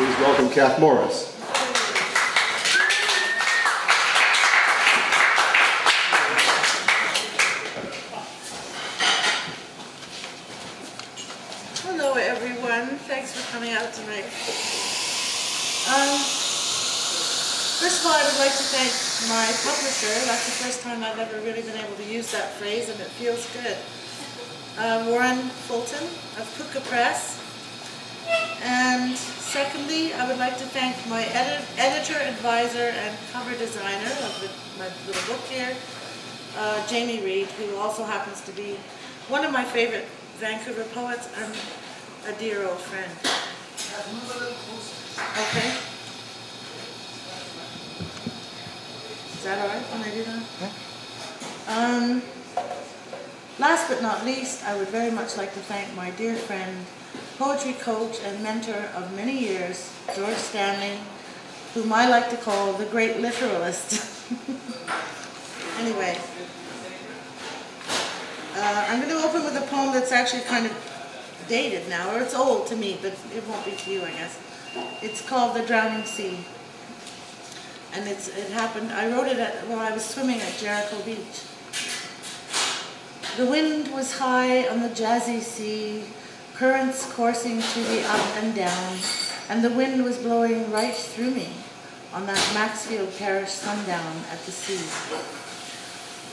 Please welcome Cath Morris. Hello everyone, thanks for coming out tonight. First of all, I would like to thank my publisher. That's the first time I've ever really been able to use that phrase, and it feels good. Warren Fulton of Pooka Press. And secondly, I would like to thank my editor, advisor, and cover designer of my little book here, Jamie Reid, who also happens to be one of my favorite Vancouver poets and a dear old friend. Okay. Is that all right? Can I do that? Last but not least, I would very much like to thank my dear friend, poetry coach and mentor of many years, George Stanley, whom I like to call the great literalist. Anyway, I'm going to open with a poem that's actually kind of dated now, or it's old to me, but it won't be to you, I guess. It's called The Drowning Sea. And it happened, I wrote it while I was swimming at Jericho Beach. The wind was high on the jazzy sea, currents coursing to the up and down, and the wind was blowing right through me on that Maxfield Parish sundown at the sea.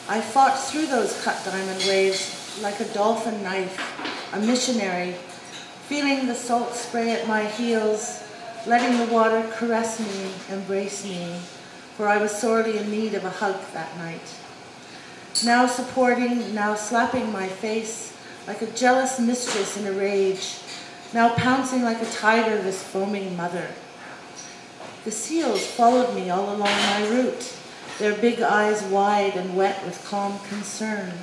I fought through those cut diamond waves like a dolphin knife, a missionary, feeling the salt spray at my heels, letting the water caress me, embrace me, for I was sorely in need of a hug that night. Now supporting, now slapping my face like a jealous mistress in a rage, now pouncing like a tiger, this foaming mother. The seals followed me all along my route, their big eyes wide and wet with calm concern,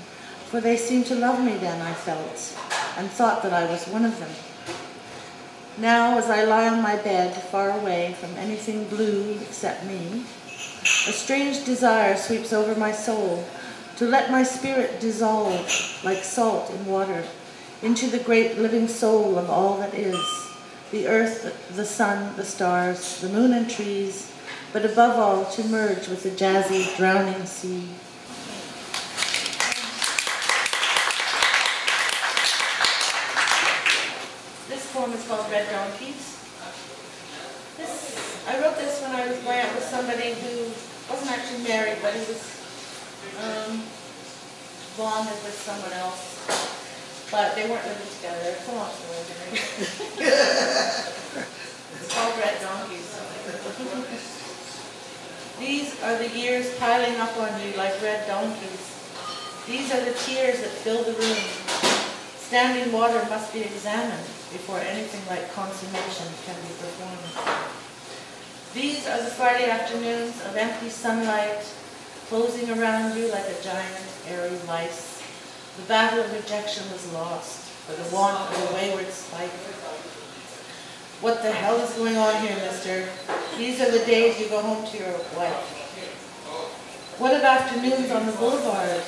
for they seemed to love me then, I felt, and thought that I was one of them. Now, as I lie on my bed, far away from anything blue except me, a strange desire sweeps over my soul, to let my spirit dissolve like salt in water into the great living soul of all that is, the earth, the sun, the stars, the moon and trees, but above all to merge with the jazzy, drowning sea. This poem is called Red Donkeys. I wrote this when I was going out with somebody who wasn't actually married, but he was bonded with someone else, but they weren't living together. It's a long story. It's called Red Donkeys. These are the years piling up on you like red donkeys. These are the tears that fill the room. Standing water must be examined before anything like consummation can be performed. These are the Friday afternoons of empty sunlight, closing around you like a giant, airy lice. The battle of rejection was lost for the want of a wayward spike. What the hell is going on here, mister? These are the days you go home to your wife. What of afternoons on the boulevard?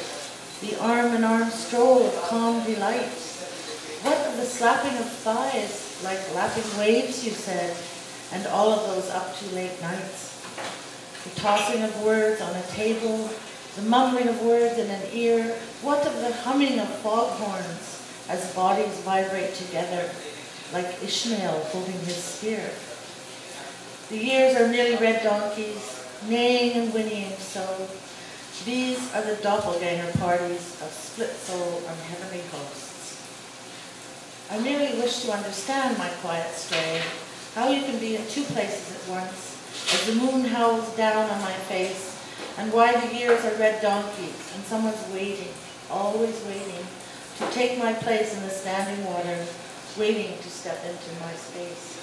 The arm-in-arm stroll of calm delight. What of the slapping of thighs like lapping waves, you said, and all of those up-too-late nights? The tossing of words on a table, the mumbling of words in an ear. What of the humming of foghorns as bodies vibrate together, like Ishmael holding his spear? The years are merely red donkeys, neighing and whinnying so. These are the doppelganger parties of split soul and heavenly hosts. I merely wish to understand, my quiet stray, how you can be in two places at once, as the moon howls down on my face, and why the years are red donkeys, and someone's waiting, always waiting, to take my place in the standing water, waiting to step into my space.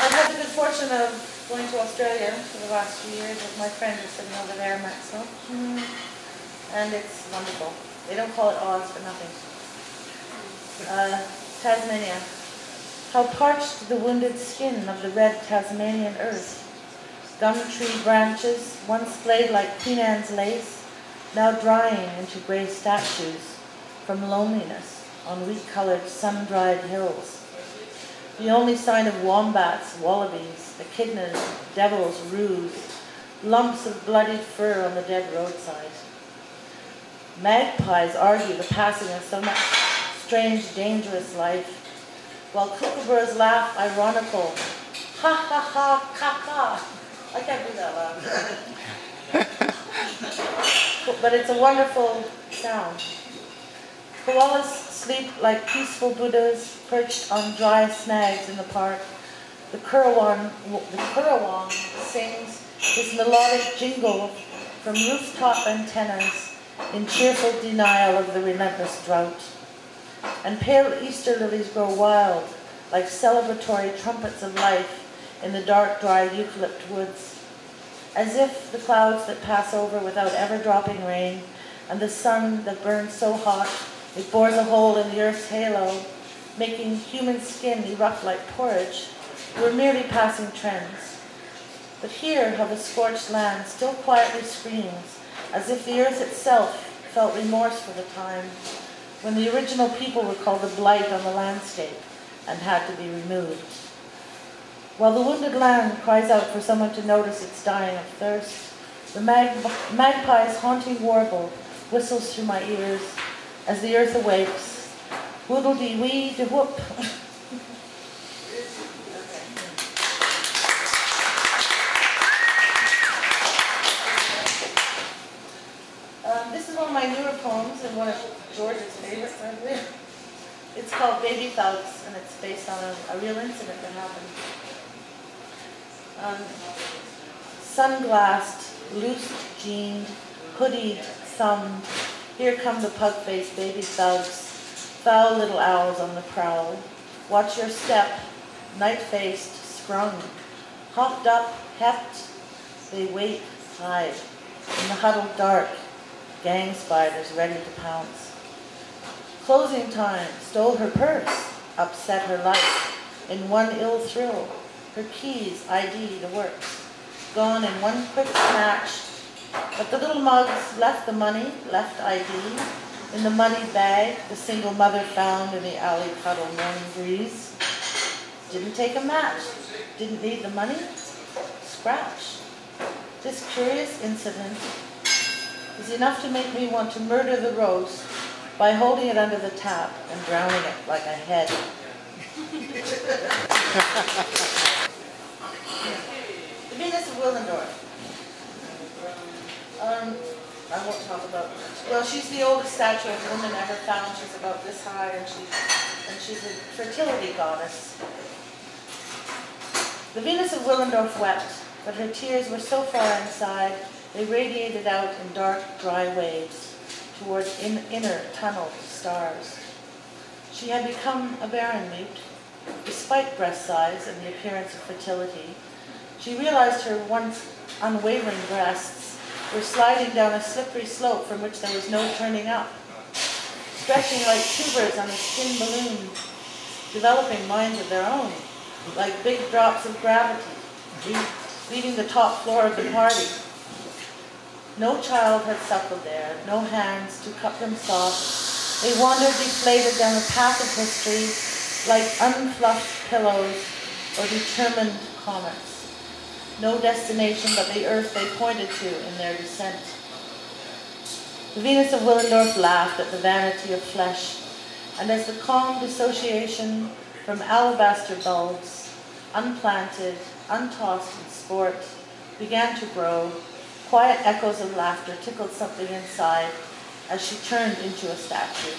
I've had the good fortune of going to Australia for the last few years with my friend who's sitting over there, Maxwell, and it's wonderful. They don't call it Oz for nothing. Tasmania. How parched the wounded skin of the red Tasmanian earth. Gum tree branches, once splayed like Queen Anne's lace, now drying into grey statues from loneliness on wheat-colored, sun-dried hills. the only sign of wombats, wallabies, echidnas, devils, rude, lumps of bloodied fur on the dead roadside. Magpies argue the passing of so much strange, dangerous life, while kookaburras laugh ironical, ha ha ha, ka ka. I can't do that loud. But it's a wonderful sound. Koalas sleep like peaceful Buddhas perched on dry snags in the park. The currawong sings his melodic jingle from rooftop antennas in cheerful denial of the relentless drought. And pale Easter lilies grow wild like celebratory trumpets of life in the dark, dry eucalypt woods, as if the clouds that pass over without ever dropping rain, and the sun that burns so hot it bores a hole in the earth's halo, making human skin erupt like porridge, were merely passing trends. But here how the scorched land still quietly screams, as if the earth itself felt remorse for the time when the original people were called a blight on the landscape and had to be removed. While the wounded land cries out for someone to notice it's dying of thirst, the magpie's haunting warble whistles through my ears as the earth awakes. Whoodle-dee-wee-de-whoop. This is one of my newer poems and one of George's favorites, I believe. It's called Baby Thugs, and it's based on a real incident that happened. Sunglassed, loose-jeaned, hoodied, thumbed, here come the pug-faced baby thugs, foul little owls on the prowl. Watch your step, night-faced, scrung, hopped up, hept, they wait, hide, in the huddled dark, gang spiders ready to pounce. Closing time, stole her purse, upset her life, in one ill thrill, her keys, ID, the works, gone in one quick snatch, but the little mugs left the money, left ID, in the muddy bag the single mother found in the alley puddle morning breeze. Didn't take a match, didn't need the money, scratch. This curious incident is enough to make me want to murder the roast by holding it under the tap and drowning it like a head. The Venus of Willendorf. I won't talk about, well, she's the oldest statue of a woman ever found. She's about this high, and she's a fertility goddess. The Venus of Willendorf wept, but her tears were so far inside, they radiated out in dark, dry waves towards inner tunneled stars. She had become a barren mute, despite breast size and the appearance of fertility. She realized her once unwavering breasts were sliding down a slippery slope from which there was no turning up, stretching like tubers on a skin balloon, developing minds of their own, like big drops of gravity, leaving the top floor of the party. No child had suckled there, no hands to cup them soft. They wandered deflated down a path of history like unfluffed pillows or determined comets. No destination but the earth they pointed to in their descent. The Venus of Willendorf laughed at the vanity of flesh, and as the calm dissociation from alabaster bulbs, unplanted, untossed in sport, began to grow, quiet echoes of laughter tickled something inside as she turned into a statue.